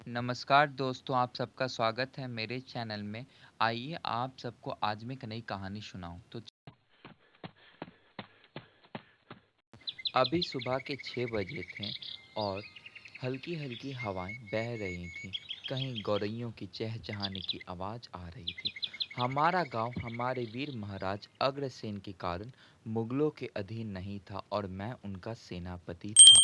नमस्कार दोस्तों, आप सबका स्वागत है मेरे चैनल में। आइए आप सबको आज मैं एक नई कहानी सुनाऊँ। तो अभी सुबह के 6 बजे थे और हल्की-हल्की हवाएँ बह रही थीं। कहीं गौरैयों की चहचहाने की आवाज़ आ रही थी। हमारा गाँव हमारे वीर महाराज अग्रसेन के कारण मुगलों के अधीन नहीं था और मैं उनका सेनापति था।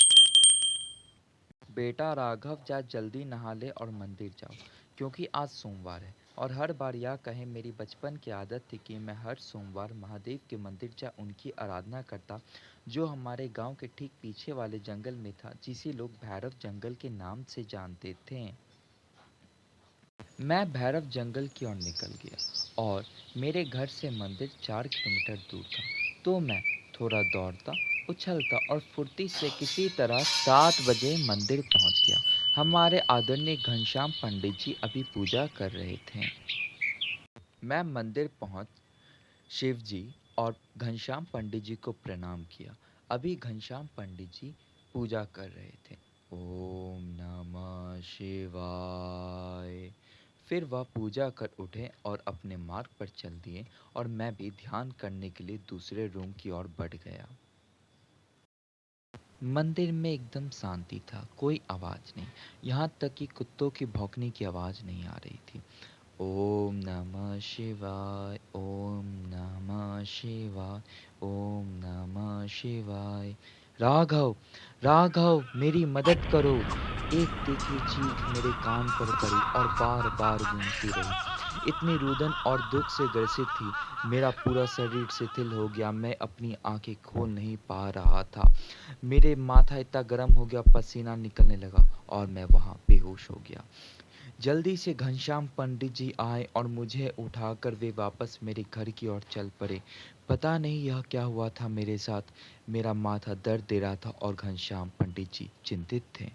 बेटा राघव जा जल्दी नहा ले और मंदिर जाओ क्योंकि आज सोमवार है। और हर बार यह कहे मेरी बचपन की आदत थी कि मैं हर सोमवार महादेव के मंदिर जा उनकी आराधना करता जो हमारे गांव के ठीक पीछे वाले जंगल में था जिसे लोग भैरव जंगल के नाम से जानते थे। मैं भैरव जंगल की ओर निकल गया और मेरे घर से मंदिर 4 किलोमीटर दूर था। तो मैं थोड़ा दौड़ता, उछलता और फुर्ती से किसी तरह 7 बजे मंदिर पहुंच गया। हमारे आदरणीय घनश्याम पंडित जी अभी पूजा कर रहे थे। मैं मंदिर पहुंच शिव जी और घनश्याम पंडित जी को प्रणाम किया। अभी घनश्याम पंडित जी पूजा कर रहे थे। ओम नमः शिवाय। फिर वह पूजा कर उठे और अपने मार्ग पर चल दिए और मैं भी ध्यान करने के लिए दूसरे रूम की ओर बढ़ गया। मंदिर में एकदम शांति था, कोई आवाज़ नहीं, यहाँ तक कि कुत्तों की भौंकने की आवाज़ नहीं आ रही थी। ओम नमः शिवाय, ओम नमः शिवाय, ओम नमः शिवाय। राघव, राघव मेरी मदद करो। एक तीखी चीख मेरे कान पर पड़ी और बार बार गूंजती रही। इतनी रुदन और दुख से ग्रसित थी, मेरा पूरा शरीर शिथिल हो गया। मैं अपनी आंखें खोल नहीं पा रहा था। मेरे माथा इतना गर्म हो गया, पसीना निकलने लगा और मैं वहां बेहोश हो गया। जल्दी से घनश्याम पंडित जी आए और मुझे उठाकर वे वापस मेरे घर की ओर चल पड़े। पता नहीं यह क्या हुआ था मेरे साथ। मेरा माथा दर्द दे रहा था और घनश्याम पंडित जी चिंतित थे।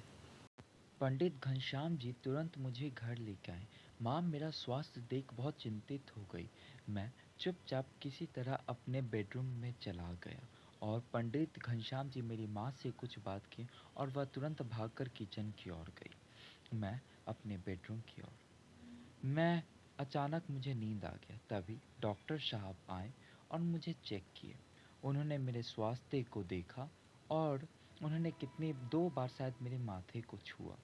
पंडित घनश्याम जी तुरंत मुझे घर लेके आए। माँ मेरा स्वास्थ्य देख बहुत चिंतित हो गई। मैं चुपचाप किसी तरह अपने बेडरूम में चला गया और पंडित घनश्याम जी मेरी माँ से कुछ बात की और वह तुरंत भागकर किचन की ओर गई। मैं अपने बेडरूम की ओर। मैं अचानक मुझे नींद आ गया। तभी डॉक्टर साहब आए और मुझे चेक किए। उन्होंने मेरे स्वास्थ्य को देखा और उन्होंने कितनी 2 बार शायद मेरे माथे को छुआ।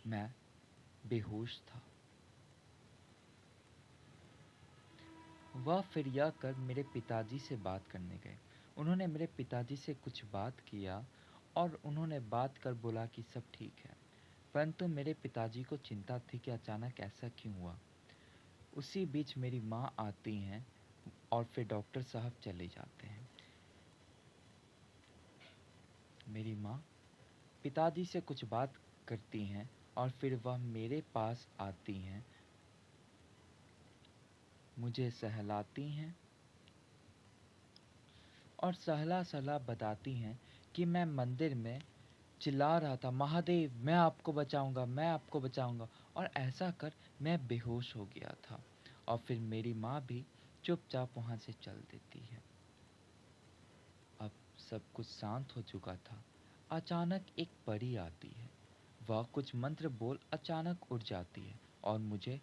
मैं बेहोश था। वह फिर यह कर मेरे पिताजी से बात करने गए। उन्होंने मेरे पिताजी से कुछ बात किया और उन्होंने बात कर बोला कि सब ठीक है। परंतु मेरे पिताजी को चिंता थी कि अचानक ऐसा क्यों हुआ। उसी बीच मेरी माँ आती हैं और फिर डॉक्टर साहब चले जाते हैं। मेरी माँ पिताजी से कुछ बात करती हैं और फिर वह मेरे पास आती हैं, मुझे सहलाती हैं और सहला-सहला बताती हैं कि मैं मंदिर में चिल्ला रहा था, महादेव मैं आपको बचाऊँगा, मैं आपको बचाऊँगा, और ऐसा कर मैं बेहोश हो गया था। और फिर मेरी माँ भी चुपचाप वहाँ से चल देती है। अब सब कुछ शांत हो चुका था। अचानक एक परी आती है। वह कुछ मंत्र बोल अचानक उठ जाती है और मुझे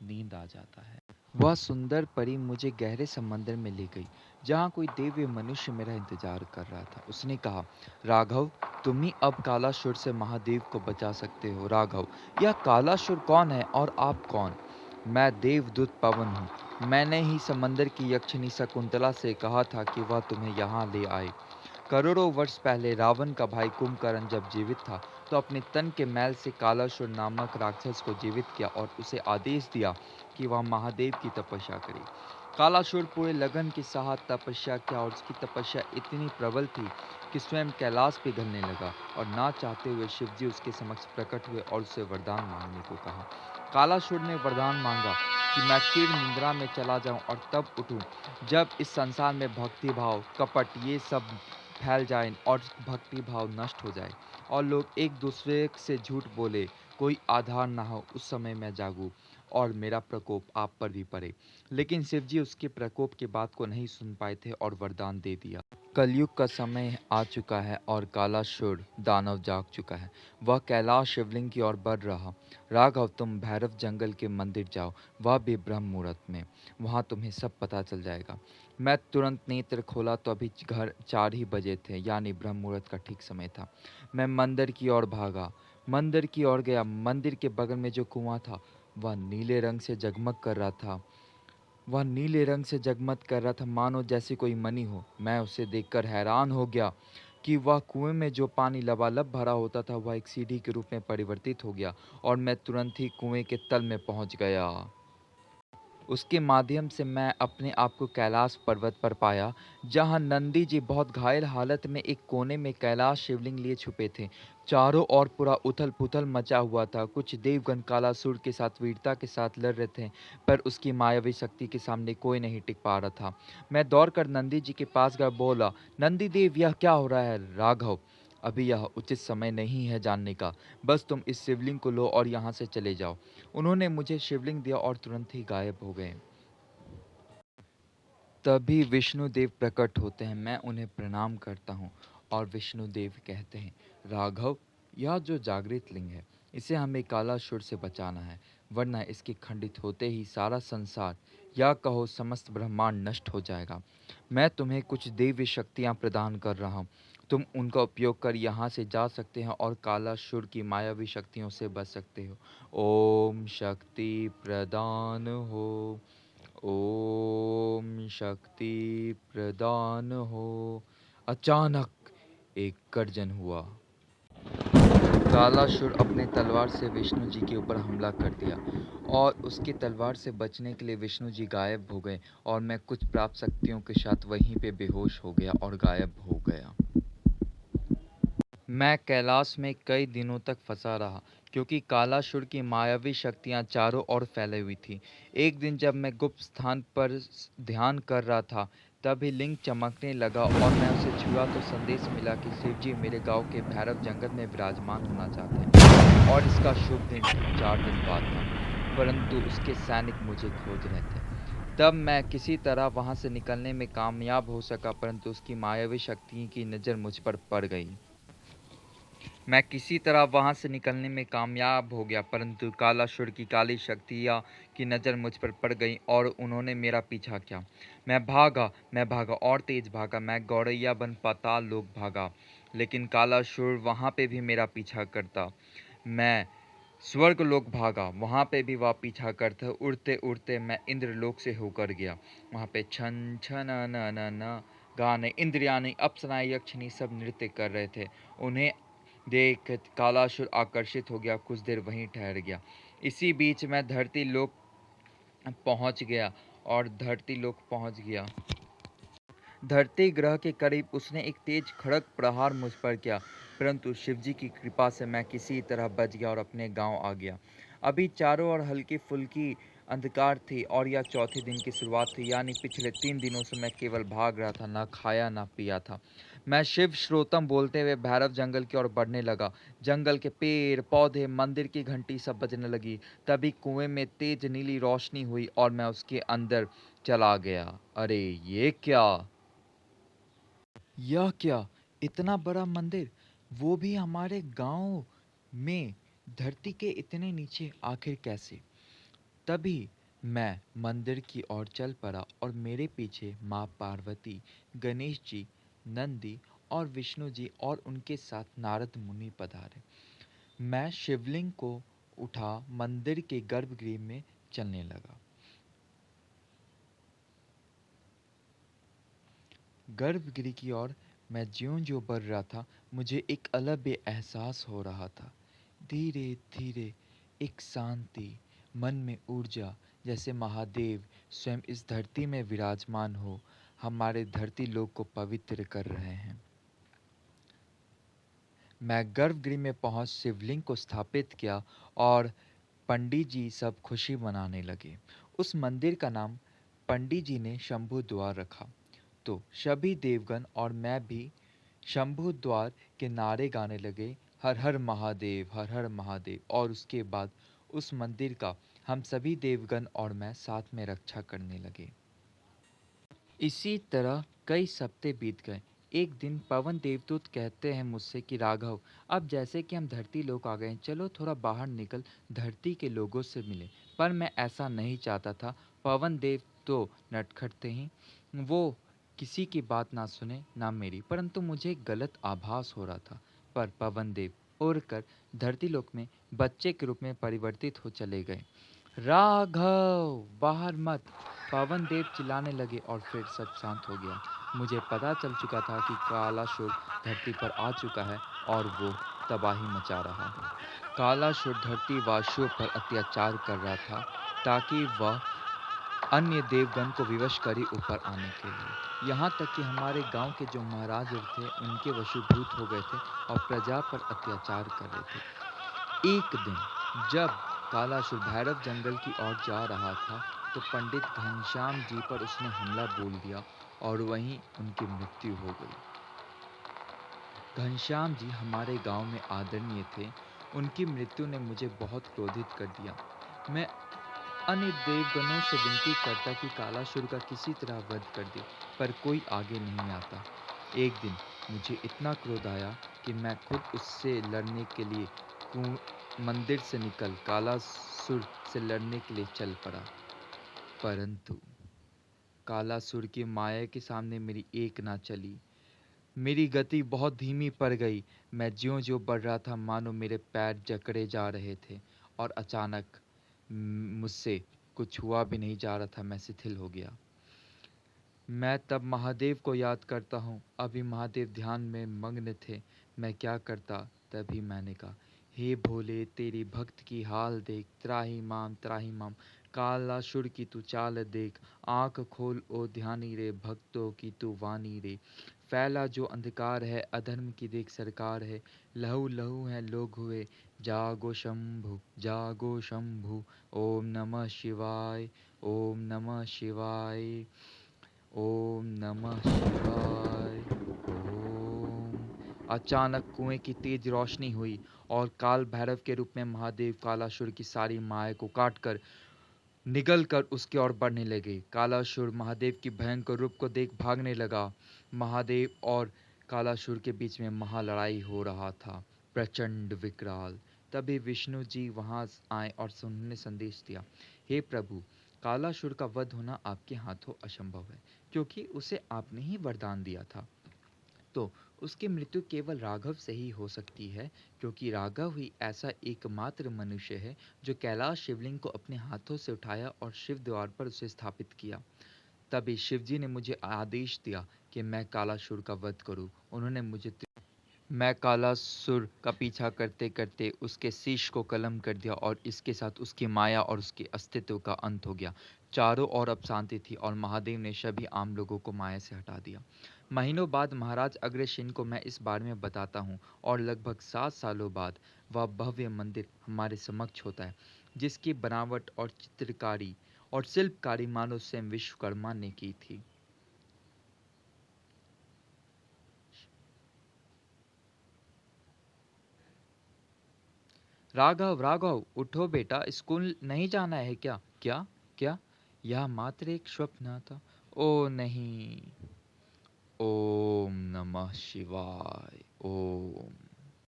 नींद आ जाता है। वह सुंदर परी मुझे गहरे समंदर में ले गई जहाँ कोई दिव्य मनुष्य मेरा इंतजार कर रहा था। उसने कहा, राघव तुम ही अब कालासुर से महादेव को बचा सकते हो। राघव, यह कालासुर कौन है और आप कौन? मैं देवदूत पवन हूँ। मैंने ही समंदर की यक्षिणी शकुंतला से कहा था कि वह तुम्हें यहाँ ले आए। करोड़ों वर्ष पहले रावण का भाई कुंभकर्ण जब जीवित था तो अपने तन के मैल से कालासुर नामक राक्षस को जीवित किया और उसे आदेश दिया कि वह महादेव की तपस्या करे। कालासुर पूरे लगन के साथ तपस्या किया और उसकी तपस्या इतनी प्रबल थी कि स्वयं कैलाश पिघलने लगा और ना चाहते हुए शिवजी उसके समक्ष प्रकट हुए और उसे वरदान मांगने को कहा। कालासुर ने वरदान मांगा कि मैं क्षीर निद्रा में चला जाऊं और तब उठूं जब इस संसार में भक्ति भाव, कपट ये सब फैल जाए और भक्ति भाव नष्ट हो जाए और लोग एक दूसरे से झूठ बोले, कोई आधार ना हो, उस समय मैं जागूं और मेरा प्रकोप आप पर भी पड़े। लेकिन शिवजी उसके प्रकोप की बात को नहीं सुन पाए थे और वरदान दे दिया। कलयुग का समय आ चुका है और कालासुर दानव जाग चुका है। वह कैलाश शिवलिंग की ओर बढ़ रहा। राघव, तुम भैरव जंगल के मंदिर जाओ, वह भी ब्रह्म मुहूर्त में। वहाँ तुम्हें सब पता चल जाएगा। मैं तुरंत नेत्र खोला तो अभी घर 4 ही बजे थे, यानी ब्रह्म मुहूर्त का ठीक समय था। मैं मंदिर की ओर भागा, मंदिर की ओर गया। मंदिर के बगल में जो कुआं था वह नीले रंग से जगमग कर रहा था। वह नीले रंग से जगमग कर रहा था, मानो जैसे कोई मणि हो। मैं उसे देखकर हैरान हो गया कि वह कुएं में जो पानी लबालब भरा होता था वह एक सीढ़ी के रूप में परिवर्तित हो गया और मैं तुरंत ही कुएं के तल में पहुंच गया। उसके माध्यम से मैं अपने आप को कैलाश पर्वत पर पाया, जहां नंदी जी बहुत घायल हालत में एक कोने में कैलाश शिवलिंग लिए छुपे थे। चारों ओर पूरा उथल पुथल मचा हुआ था। कुछ देवगण कालासुर के साथ वीरता के साथ लड़ रहे थे, पर उसकी मायावी शक्ति के सामने कोई नहीं टिक पा रहा था। मैं दौड़कर नंदी जी के पास गया, बोला, नंदी देव, यह क्या हो रहा है? राघव, अभी यह उचित समय नहीं है जानने का। बस तुम इस शिवलिंग को लो और यहाँ से चले जाओ। उन्होंने मुझे शिवलिंग दिया और तुरंत ही गायब हो गए। तभी विष्णुदेव प्रकट होते हैं। मैं उन्हें प्रणाम करता हूँ और विष्णुदेव कहते हैं, राघव, यह जो जागृत लिंग है, इसे हमें कालासुर से बचाना है, वरना इसके खंडित होते ही सारा संसार, या कहो समस्त ब्रह्मांड नष्ट हो जाएगा। मैं तुम्हें कुछ दिव्य शक्तियाँ प्रदान कर रहा हूँ। तुम उनका उपयोग कर यहाँ से जा सकते हैं और कालासुर की मायावी शक्तियों से बच सकते हो। ओम शक्ति प्रदान हो। ओम शक्ति प्रदान हो। अचानक एक गर्जन हुआ। कालासुर अपने तलवार से विष्णु जी के ऊपर हमला कर दिया और उसकी तलवार से बचने के लिए विष्णु जी गायब हो गए और मैं कुछ प्राप्त शक्तियों के साथ वहीं पे बेहोश हो गया और गायब हो गया। मैं कैलाश में कई दिनों तक फंसा रहा, क्योंकि कालासुर की मायावी शक्तियां चारों ओर फैली हुई थी। एक दिन जब मैं गुप्त स्थान पर ध्यान कर रहा था, तभी लिंग चमकने लगा और मैं उसे छुआ तो संदेश मिला कि शिवजी मेरे गांव के भैरव जंगल में विराजमान होना चाहते हैं और इसका शुभ दिन ठीक 4 दिन बाद था। परंतु उसके सैनिक मुझे खोज रहे थे। तब मैं किसी तरह वहां से निकलने में कामयाब हो सका, परंतु उसकी मायावी शक्ति की नज़र मुझ पर पड़ गई। मैं किसी तरह वहां से निकलने में कामयाब हो गया, परंतु कालासुर की काली शक्तियाँ की नज़र मुझ पर पड़ गई और उन्होंने मेरा पीछा किया। मैं भागा और तेज भागा। मैं गौरैया बन पाताल लोक भागा, लेकिन कालासुर वहां पे भी मेरा पीछा करता। मैं स्वर्ग लोक भागा, वहां पे भी वह पीछा करता। उड़ते उड़ते मैं इंद्रलोक से होकर गया। वहां पे छन छन न न न गाने, इंद्रियानी, अप्सराएं, यक्षिणी सब नृत्य कर रहे थे। उन्हें देख कालासुर आकर्षित हो गया, कुछ देर वहीं ठहर गया। इसी बीच मैं धरती लोक पहुंच गया और धरती लोक पहुंच गया। धरती ग्रह के करीब उसने एक तेज खड़ग प्रहार मुझ पर किया, परंतु शिवजी की कृपा से मैं किसी तरह बच गया और अपने गांव आ गया। अभी चारों ओर हल्की फुल्की अंधकार थी और यह चौथे दिन की शुरुआत थी, यानी पिछले 3 दिनों से मैं केवल भाग रहा था, ना खाया ना पिया था। मैं शिव श्रोतम बोलते हुए भैरव जंगल की ओर बढ़ने लगा। जंगल के पेड़ पौधे, मंदिर की घंटी सब बजने लगी। तभी कुएं में तेज नीली रोशनी हुई और मैं उसके अंदर चला गया। अरे ये क्या, यह क्या, इतना बड़ा मंदिर, वो भी हमारे गांव में, धरती के इतने नीचे, आखिर कैसे? तभी मैं मंदिर की ओर चल पड़ा और मेरे पीछे माँ पार्वती, गणेश जी, नंदी और विष्णु जी और उनके साथ नारद मुनि पधारे। मैं शिवलिंग को उठा मंदिर के गर्भगृह में चलने लगा। गर्भगृह की ओर मैं ज्यों-ज्यों बढ़ रहा था, मुझे एक अलग एहसास हो रहा था। धीरे-धीरे एक शांति, मन में ऊर्जा, जैसे महादेव स्वयं इस धरती में विराजमान हो, हमारे धरती लोक को पवित्र कर रहे हैं। मैं गर्भगृह में पहुंच शिवलिंग को स्थापित किया और पंडित जी सब खुशी मनाने लगे। उस मंदिर का नाम पंडित जी ने शंभु द्वार रखा। तो सभी देवगण और मैं भी शंभु द्वार के नारे गाने लगे, हर हर महादेव, हर हर महादेव। और उसके बाद उस मंदिर का हम सभी देवगण और मैं साथ में रक्षा करने लगे। इसी तरह कई सप्ते बीत गए। एक दिन पवन देवदूत कहते हैं मुझसे कि राघव, अब जैसे कि हम धरती लोग आ गए हैं, चलो थोड़ा बाहर निकल धरती के लोगों से मिले। पर मैं ऐसा नहीं चाहता था। पवन देव तो नटखटते ही, वो किसी की बात ना सुने ना मेरी, परंतु मुझे एक गलत आभास हो रहा था। पर पवन देव उड़कर धरती लोक में बच्चे के रूप में परिवर्तित हो चले गए। राघव बाहर मत! पवन देव चिल्लाने लगे और फिर सब शांत हो गया। मुझे पता चल चुका था कि कालासुर धरती पर आ चुका है और वो तबाही मचा रहा है। कालासुर धरती वासियों पर अत्याचार कर रहा था ताकि वह अन्य देवगण को विवश करे ऊपर आने के लिए। यहाँ तक कि हमारे गांव के जो महाराज थे उनके वशीभूत हो गए थे और प्रजा पर अत्याचार कर रहे थे। एक दिन जब कालासुर भैरव जंगल की ओर जा रहा था तो पंडित घनश्याम जी पर उसने हमला बोल दिया और वहीं उनकी मृत्यु हो गई। घनश्याम जी हमारे गांव में आदरणीय थे। उनकी मृत्यु ने मुझे बहुत क्रोधित कर दिया। मैं अन्य देवगणों से विनती करता कि कालासुर का किसी तरह वध कर दे, पर कोई आगे नहीं आता। एक दिन मुझे इतना क्रोध आया कि मैं खुद उससे लड़ने के लिए मंदिर से निकल कालासुर से लड़ने के लिए चल पड़ा। परंतु कालासुर की माया के सामने मेरी एक ना चली। मेरी गति बहुत धीमी पड़ गई। मैं ज्यों-ज्यों बढ़ रहा था मानो मेरे पैर जकड़े जा रहे थे और अचानक मुझसे कुछ हुआ भी नहीं जा रहा था, मैं शिथिल हो गया। मैं तब महादेव को याद करता हूँ। अभी महादेव ध्यान में मग्न थे। मैं क्या करता? तभी मैंने कहा, हे भोले तेरी भक्त की हाल देख, त्राही माम, कालासुर की तू चाल देख, आँख खोल ओ ध्यानी रे, भक्तों की तू वाणी रे, फैला जो अंधकार है, अधर्म की देख सरकार है, लहू लहू हैं लोग हुए, जागो शंभु, ओम नमः शिवाय, ओम नमः शिवाय, ओम नमः शिवाय, ओम। अचानक कुएं की तेज रोशनी हुई और काल भैरव के रूप में महादेव कालासुर की सारी माया को काट कर निगल कर उसकी ओर बढ़ने लगे। कालासुर महादेव की भयंकर रूप को देख भागने लगा। महादेव और कालासुर के बीच में महालड़ाई हो रहा था, प्रचंड विकराल। तभी विष्णु जी वहां आए और उन्होंने संदेश दिया, हे प्रभु, कालासुर का वध होना आपके हाथों असंभव है, क्योंकि उसे आपने ही वरदान दिया था। तो उसकी मृत्यु केवल राघव से ही हो सकती है, क्योंकि राघव ही ऐसा एकमात्र मनुष्य है जो कैलाश शिवलिंग को अपने हाथों से उठाया और शिव द्वार पर उसे स्थापित किया। तभी शिवजी ने मुझे आदेश दिया कि मैं कालासुर का वध करूं। उन्होंने मुझे मैं कालासुर का पीछा करते करते उसके शीश को कलम कर दिया और इसके साथ उसकी माया और उसके अस्तित्व का अंत हो गया। चारों ओर अब शांति थी और महादेव ने सभी आम लोगों को माया से हटा दिया। महीनों बाद महाराज अग्रसेन को मैं इस बारे में बताता हूँ और लगभग 7 सालों बाद वह भव्य मंदिर हमारे समक्ष होता है, जिसकी बनावट और चित्रकारी और शिल्पकारी मानो स्वयं विश्वकर्मा ने की थी। राघव, राघव, उठो बेटा, स्कूल नहीं जाना है क्या? क्या? क्या? यह मात्र एक स्वप्न था। ओ नहीं। ओम नमः शिवाय। ओम।